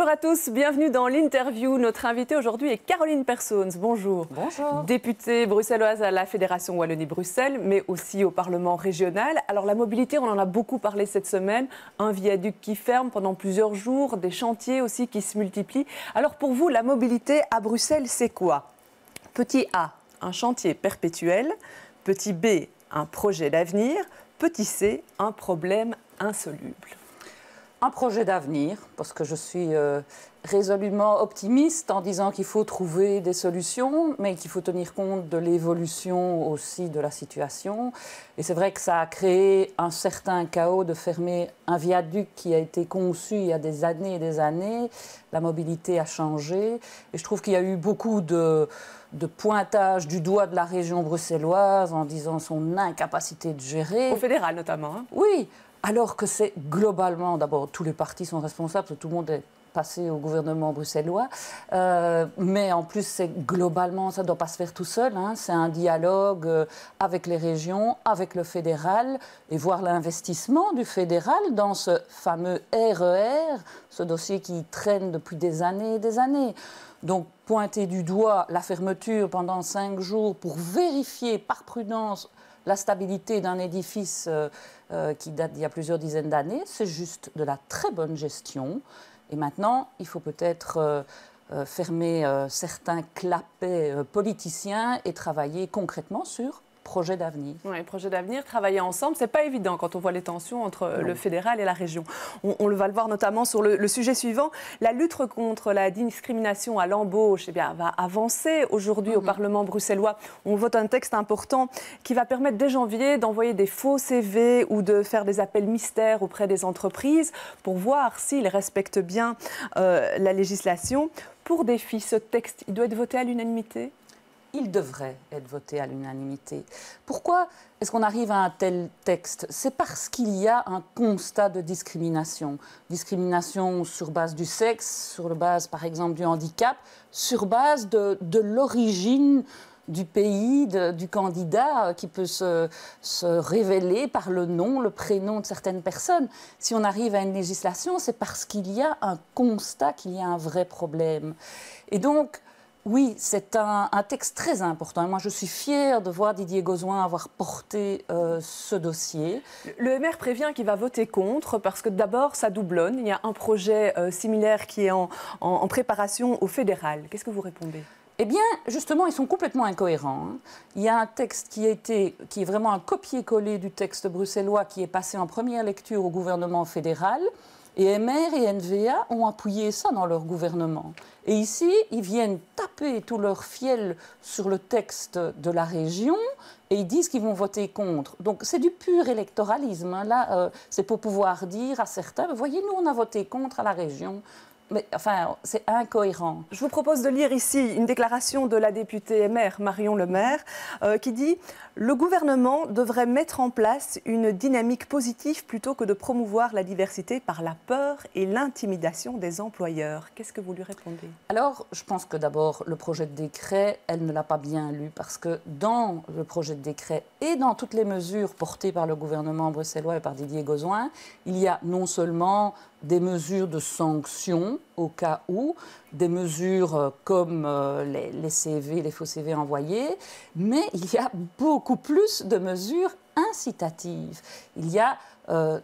Bonjour à tous, bienvenue dans l'interview. Notre invitée aujourd'hui est Caroline Persons. Bonjour. Bonjour. Députée bruxelloise à la Fédération Wallonie-Bruxelles, mais aussi au Parlement régional. Alors la mobilité, on en a beaucoup parlé cette semaine. Un viaduc qui ferme pendant plusieurs jours, des chantiers aussi qui se multiplient. Alors pour vous, la mobilité à Bruxelles, c'est quoi? Petit A, un chantier perpétuel. Petit B, un projet d'avenir. Petit C, un problème insoluble. Un projet d'avenir, parce que je suis résolument optimiste en disant qu'il faut trouver des solutions, mais qu'il faut tenir compte de l'évolution aussi de la situation. Et c'est vrai que ça a créé un certain chaos de fermer un viaduc qui a été conçu il y a des années et des années. La mobilité a changé. Et je trouve qu'il y a eu beaucoup de pointage du doigt de la région bruxelloise en disant son incapacité de gérer. Au fédéral notamment. Hein. Oui. Alors que c'est globalement, d'abord, tous les partis sont responsables, parce que tout le monde est passé au gouvernement bruxellois, mais en plus, c'est globalement, ça ne doit pas se faire tout seul, hein. C'est un dialogue avec les régions, avec le fédéral, et voir l'investissement du fédéral dans ce fameux RER, ce dossier qui traîne depuis des années et des années. Donc, pointer du doigt la fermeture pendant 5 jours pour vérifier par prudence la stabilité d'un édifice qui date d'il y a plusieurs dizaines d'années, c'est juste de la très bonne gestion. Et maintenant, il faut peut-être fermer certains clapets politiciens et travailler concrètement sur projet d'avenir. Oui, projet d'avenir, travailler ensemble, c'est pas évident quand on voit les tensions entre le fédéral et la région. On va le voir notamment sur le sujet suivant. La lutte contre la discrimination à l'embauche va avancer aujourd'hui au Parlement bruxellois. On vote un texte important qui va permettre dès janvier d'envoyer des faux CV ou de faire des appels mystères auprès des entreprises pour voir s'ils respectent bien la législation. Pour défi, ce texte, il doit être voté à l'unanimité ? Il devrait être voté à l'unanimité. Pourquoi est-ce qu'on arrive à un tel texte? C'est parce qu'il y a un constat de discrimination. Discrimination sur base du sexe, sur base, par exemple, du handicap, sur base de l'origine du pays, du candidat, qui peut se révéler par le nom, le prénom de certaines personnes. Si on arrive à une législation, c'est parce qu'il y a un constat, qu'il y a un vrai problème. Et donc, oui, c'est un texte très important. Et moi, je suis fière de voir Didier Gauzoin avoir porté ce dossier. Le MR prévient qu'il va voter contre parce que d'abord, ça doublonne. Il y a un projet similaire qui est en préparation au fédéral. Qu'est-ce que vous répondez ? Eh bien, justement, ils sont complètement incohérents. Il y a un texte qui est vraiment un copier-coller du texte bruxellois qui est passé en première lecture au gouvernement fédéral. Et MR et NVA ont appuyé ça dans leur gouvernement. Et ici, ils viennent taper tout leur fiel sur le texte de la région et ils disent qu'ils vont voter contre. Donc c'est du pur électoralisme. Hein. Là, c'est pour pouvoir dire à certains, voyez, nous, on a voté contre à la région. Mais enfin, c'est incohérent. Je vous propose de lire ici une déclaration de la députée MR, Marion Lemaire, qui dit « Le gouvernement devrait mettre en place une dynamique positive plutôt que de promouvoir la diversité par la peur et l'intimidation des employeurs. » Qu'est-ce que vous lui répondez? Alors, je pense que d'abord, le projet de décret, elle ne l'a pas bien lu, parce que dans le projet de décret et dans toutes les mesures portées par le gouvernement bruxellois et par Didier Gauzoin, il y a non seulement des mesures de sanctions au cas où, des mesures comme les CV, les faux CV envoyés, mais il y a beaucoup plus de mesures incitatives. Il y a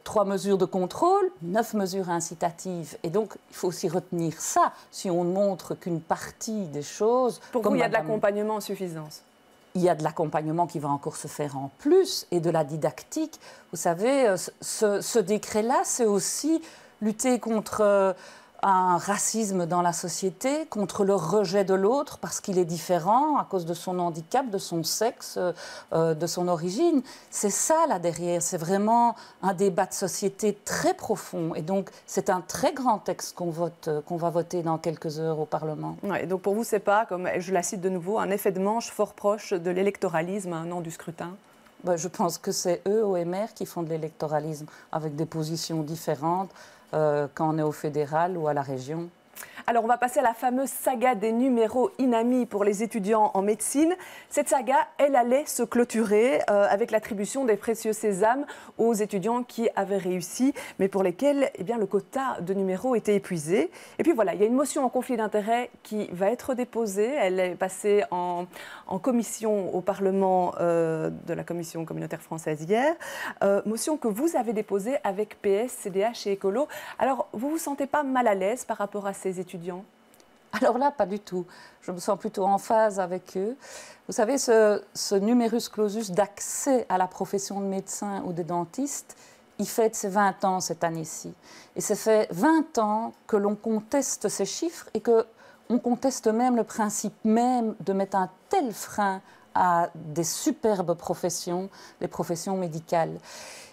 3 mesures de contrôle, 9 mesures incitatives. Et donc, il faut aussi retenir ça, si on ne montre qu'une partie des choses. Pour vous, il y a de l'accompagnement en suffisance? Il y a de l'accompagnement qui va encore se faire en plus et de la didactique. Vous savez, ce décret-là, c'est aussi lutter contre un racisme dans la société, contre le rejet de l'autre parce qu'il est différent à cause de son handicap, de son sexe, de son origine. C'est ça là derrière, c'est vraiment un débat de société très profond. Et donc c'est un très grand texte qu'on va voter dans quelques heures au Parlement. Ouais, donc pour vous, c'est pas, comme je la cite de nouveau, un effet de manche fort proche de l'électoralisme à un an du scrutin? Je pense que c'est eux, au MR, qui font de l'électoralisme avec des positions différentes quand on est au fédéral ou à la région. Alors, on va passer à la fameuse saga des numéros Inami pour les étudiants en médecine. Cette saga, elle allait se clôturer avec l'attribution des précieux sésames aux étudiants qui avaient réussi, mais pour lesquels le quota de numéros était épuisé. Et puis voilà, il y a une motion en conflit d'intérêts qui va être déposée. Elle est passée en commission au Parlement de la Commission communautaire française hier. Motion que vous avez déposée avec PS, CDH et Écolo. Alors, vous vous sentez pas mal à l'aise par rapport à ces étudiants? Alors là, pas du tout. Je me sens plutôt en phase avec eux. Vous savez, ce numerus clausus d'accès à la profession de médecin ou de dentiste, il fête ses 20 ans cette année-ci. Et ça fait 20 ans que l'on conteste ces chiffres et qu'on conteste même le principe même de mettre un tel frein à des superbes professions, les professions médicales.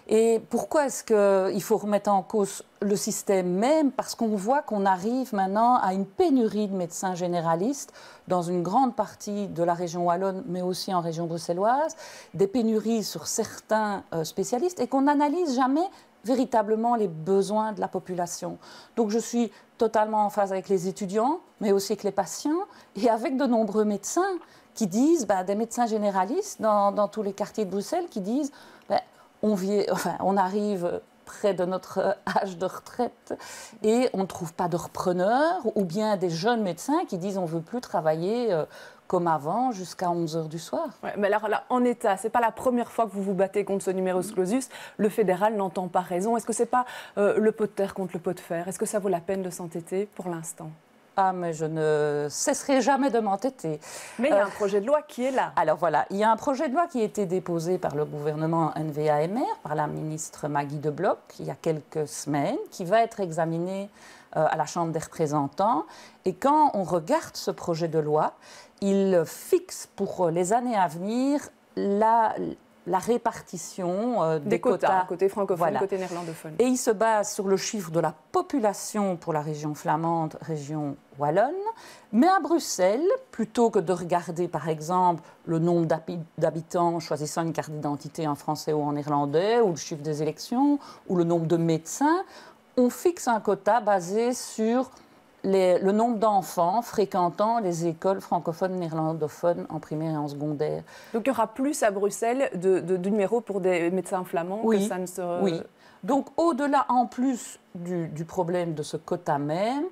Et pourquoi est-ce qu'il faut remettre en cause le système même? Parce qu'on voit qu'on arrive maintenant à une pénurie de médecins généralistes dans une grande partie de la région wallonne, mais aussi en région bruxelloise, des pénuries sur certains spécialistes et qu'on n'analyse jamais véritablement les besoins de la population. Donc je suis totalement en phase avec les étudiants, mais aussi avec les patients et avec de nombreux médecins qui disent, des médecins généralistes dans tous les quartiers de Bruxelles qui disent on arrive près de notre âge de retraite et on ne trouve pas de repreneurs, ou bien des jeunes médecins qui disent on ne veut plus travailler comme avant jusqu'à 11 h du soir. Ouais, mais alors là, en état, ce n'est pas la première fois que vous vous battez contre ce numerus clausus. Le fédéral n'entend pas raison. Est-ce que ce n'est pas le pot de terre contre le pot de fer? Est-ce que ça vaut la peine de s'entêter pour l'instant? Ah, mais je ne cesserai jamais de m'entêter. Mais il y a un projet de loi qui est là. Alors voilà, il y a un projet de loi qui a été déposé par le gouvernement NVA-MR, par la ministre Maggie De Blok, il y a quelques semaines, qui va être examiné à la Chambre des représentants. Et quand on regarde ce projet de loi, il fixe pour les années à venir la répartition des quotas. Côté francophone, voilà. Côté néerlandophone. Et il se base sur le chiffre de la population pour la région flamande, région wallonne. Mais à Bruxelles, plutôt que de regarder par exemple le nombre d'habitants choisissant une carte d'identité en français ou en néerlandais, ou le chiffre des élections, ou le nombre de médecins, on fixe un quota basé sur le nombre d'enfants fréquentant les écoles francophones néerlandophones en primaire et en secondaire. Donc il y aura plus à Bruxelles de numéros pour des médecins flamands que ça ne se... Oui. Donc au-delà en plus du problème de ce quota même,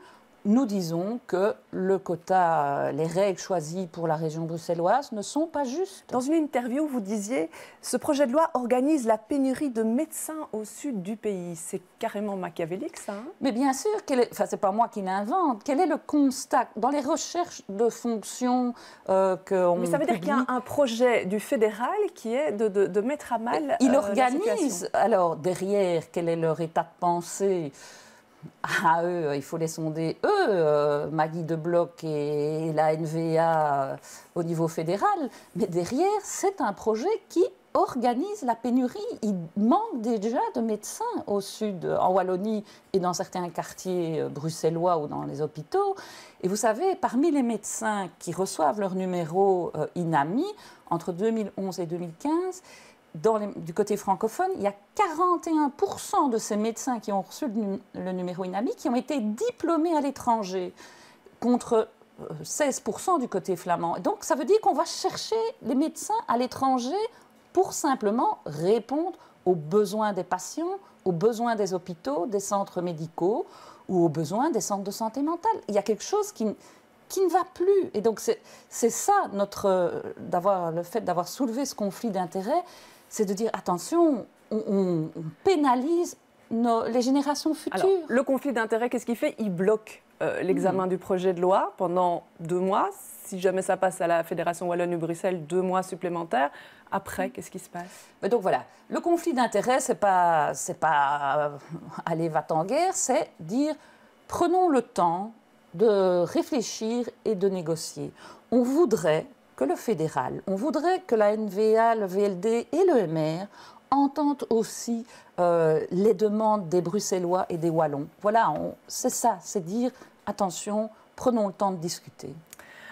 nous disons que le quota, les règles choisies pour la région bruxelloise ne sont pas justes. Dans une interview, vous disiez « Ce projet de loi organise la pénurie de médecins au sud du pays ». C'est carrément machiavélique, ça, hein? Mais bien sûr, c'est pas moi qui l'invente. Quel est le constat dans les recherches de fonctions qu'on Mais ça veut dire qu'il y a un projet du fédéral qui est de mettre à mal il la organise. situation. Alors, derrière, quel est leur état de pensée? À eux, il faut les sonder, Maggie De Blok et la NVA au niveau fédéral. Mais derrière, c'est un projet qui organise la pénurie. Il manque déjà de médecins au sud, en Wallonie et dans certains quartiers bruxellois ou dans les hôpitaux. Et vous savez, parmi les médecins qui reçoivent leur numéro Inami, entre 2011 et 2015, du côté francophone, il y a 41% de ces médecins qui ont reçu le numéro Inami qui ont été diplômés à l'étranger, contre 16% du côté flamand. Donc ça veut dire qu'on va chercher les médecins à l'étranger pour simplement répondre aux besoins des patients, aux besoins des hôpitaux, des centres médicaux ou aux besoins des centres de santé mentale. Il y a quelque chose qui ne va plus. Et donc c'est ça, le fait d'avoir soulevé ce conflit d'intérêts, c'est de dire, attention, on pénalise les générations futures. Alors, le conflit d'intérêts, qu'est-ce qu'il fait? Il bloque l'examen du projet de loi pendant 2 mois. Si jamais ça passe à la Fédération Wallonie-Bruxelles, 2 mois supplémentaires. Après, qu'est-ce qui se passe? Mais donc voilà, le conflit d'intérêts, c'est pas aller va-t-en-guerre, c'est dire, prenons le temps de réfléchir et de négocier. On voudrait que le fédéral, on voudrait que la NVA, le VLD et le MR entendent aussi les demandes des Bruxellois et des Wallons. Voilà, c'est ça, c'est dire, attention, prenons le temps de discuter.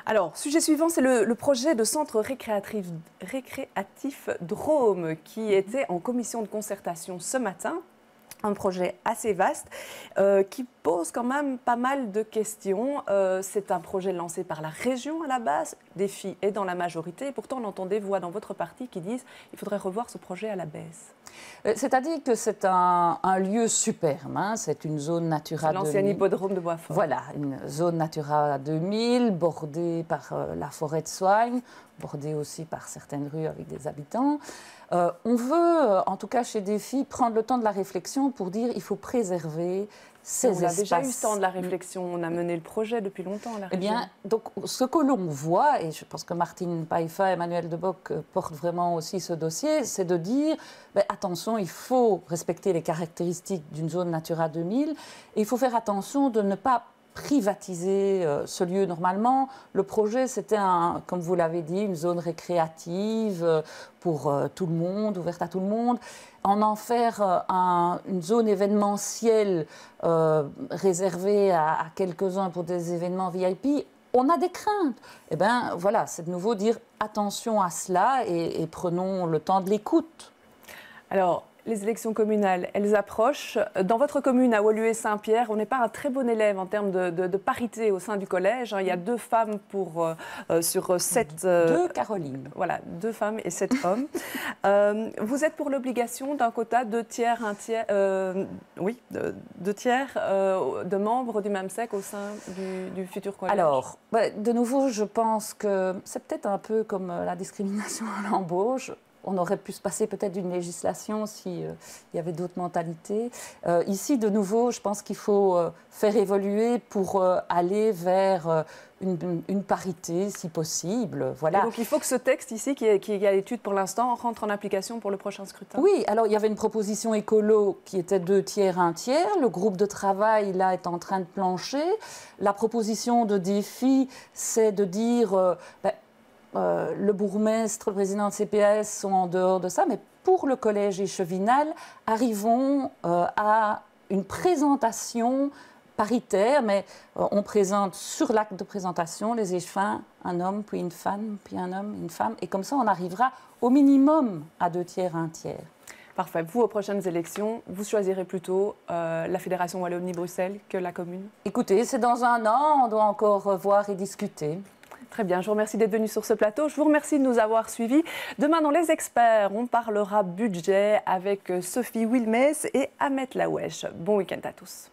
Alors, sujet suivant, c'est le projet de centre récréatif Drôme qui était en commission de concertation ce matin. Un projet assez vaste qui pose quand même pas mal de questions. C'est un projet lancé par la région à la base, Défi est dans la majorité, et pourtant on entend des voix dans votre parti qui disent qu'il faudrait revoir ce projet à la baisse. C'est-à-dire que c'est un lieu superbe, hein. C'est une zone Natura 2000. L'ancien hippodrome de Boisfort. Voilà, une zone Natura 2000, bordée par la forêt de Soignes, bordée aussi par certaines rues avec des habitants. On veut, en tout cas chez Défi, prendre le temps de la réflexion pour dire qu'il faut préserver ces espaces. On a déjà eu le temps de la réflexion, on a mené le projet depuis longtemps à la région. Eh bien, donc, ce que l'on voit, et je pense que Martine Paifa et Emmanuel Debock portent vraiment aussi ce dossier, c'est de dire, attention, il faut respecter les caractéristiques d'une zone Natura 2000, et il faut faire attention de ne pas privatiser ce lieu. Normalement, le projet, c'était, comme vous l'avez dit, une zone récréative pour tout le monde, ouverte à tout le monde. En faire une zone événementielle réservée à quelques-uns pour des événements VIP, on a des craintes. Eh bien, voilà, c'est de nouveau dire attention à cela et prenons le temps de l'écoute. Alors, les élections communales, elles approchent. Dans votre commune, à Woluwe-Saint-Pierre, on n'est pas un très bon élève en termes de parité au sein du collège. Il y a 2 femmes sur 7... 2 Caroline. Voilà, 2 femmes et 7 hommes. Vous êtes pour l'obligation d'un quota 2 tiers, 1 tiers... oui, 2 tiers de membres du même sexe au sein du futur collège. Alors, de nouveau, je pense que c'est peut-être un peu comme la discrimination à l'embauche. On aurait pu se passer peut-être d'une législation s'il y avait d'autres mentalités. Ici, de nouveau, je pense qu'il faut faire évoluer pour aller vers une parité, si possible. Voilà. Et donc, il faut que ce texte ici, qui est à l'étude pour l'instant, rentre en application pour le prochain scrutin. Oui, alors il y avait une proposition écolo qui était 2 tiers, 1 tiers. Le groupe de travail, là, est en train de plancher. La proposition de Défi, c'est de dire... le bourgmestre, le président de CPAS sont en dehors de ça, mais pour le collège Échevinal, arrivons à une présentation paritaire, mais on présente sur l'acte de présentation les échevins, un homme, puis une femme, puis un homme, une femme, et comme ça on arrivera au minimum à 2 tiers, 1 tiers. Parfait. Vous, aux prochaines élections, vous choisirez plutôt la Fédération Wallonie-Bruxelles que la commune? Écoutez, c'est dans un an, on doit encore voir et discuter. Très bien, je vous remercie d'être venu sur ce plateau. Je vous remercie de nous avoir suivis. Demain, dans Les Experts, on parlera budget avec Sophie Wilmès et Ahmed Lawesh. Bon week-end à tous.